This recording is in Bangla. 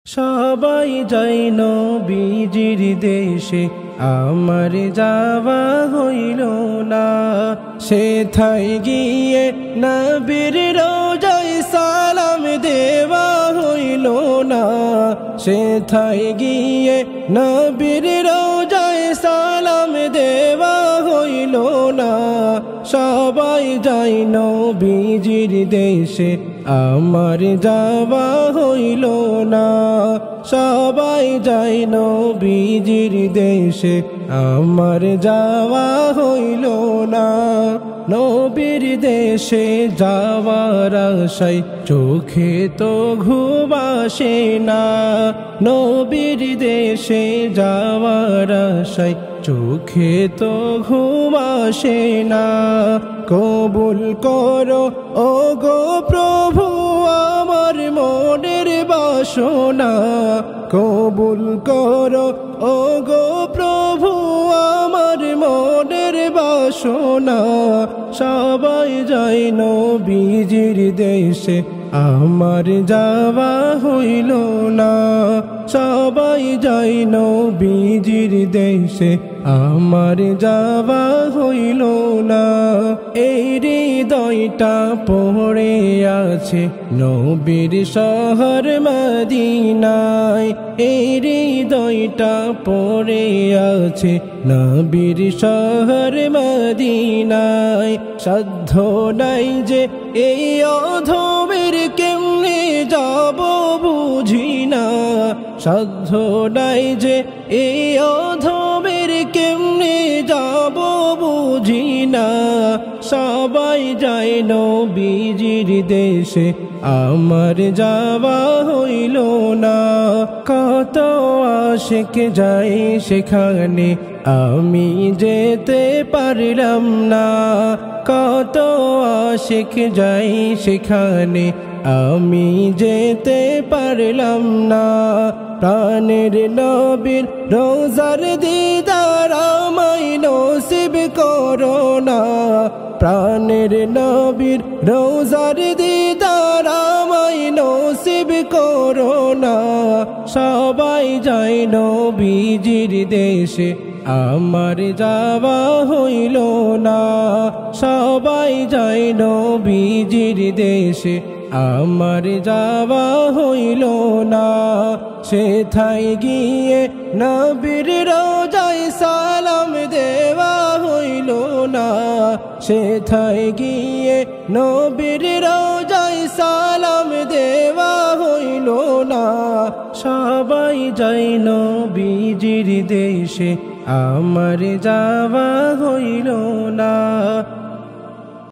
সবাই যাই নবীজির দেশে, আমার যাওয়া হইল না। সেথায় গিয়ে নবীর রওজায় সালাম দেওয়া হইল না। সেথায় গিয়ে নবীর রওজায় সালাম দেওয়া হইল না। সবাই যাই নবীজির দেশে, আমার যাওয়া হইল না। সবাই যাই নবীজির দেশে, আমার যাওয়া হইল না। নবীর দেশে যাওয়ার আশায় চোখে তো ঘুম আসে না। নবীর দেশে যাওয়ার আশায় চোখে তো ঘুম আসে না। কবুল করো ও গো প্রভু আমার মনের বাসনা। কবুল করো ও গো প্রভু আমার মনের বাসনা। সবাই যাই নবীজির দেশে, আমার যাওয়া হইল না। সবাই যাই নবীজির দেশে, আমার যাওয়া হইল না। এই হৃদয়টা পড়ে আছে নবীর শহর মদিনায়। এই হৃদয়টা পড়ে আছে নবীর শহর মদিনায়। সাধ্য নাই যে এই অধমের কেমনে যাব বুঝি না। সাধ্য নাই যে এই অধমের কেমনে যাব বুঝি না। সবাই যায় নবীজির দেশে, আমার যাওয়া হইল না। কত আশিক যাই সেখানে, আমি যেতে পারলাম না। কত আশিক যাই সেখানে, আমি যেতে পারলাম না। প্রাণের নবীর রোজার দিদার আমায় নসিব করো না। প্রাণের নবীর রোজার দিদার আমায় নসিব করো না। সবাই যায় নবীজির দেশে, আমার যাওয়া হইল না। সবাই যায় নবীজির দেশে, আমার যাওয়া হইল না। সেথায় গিয়ে নবীর রওজায় সালাম দেওয়া হইল না। সেথায় গিয়ে নবীর রওজায় সালাম দেওয়া হইল না। সবাই যাই নবীজির দেশে, আমার যাওয়া হইল না।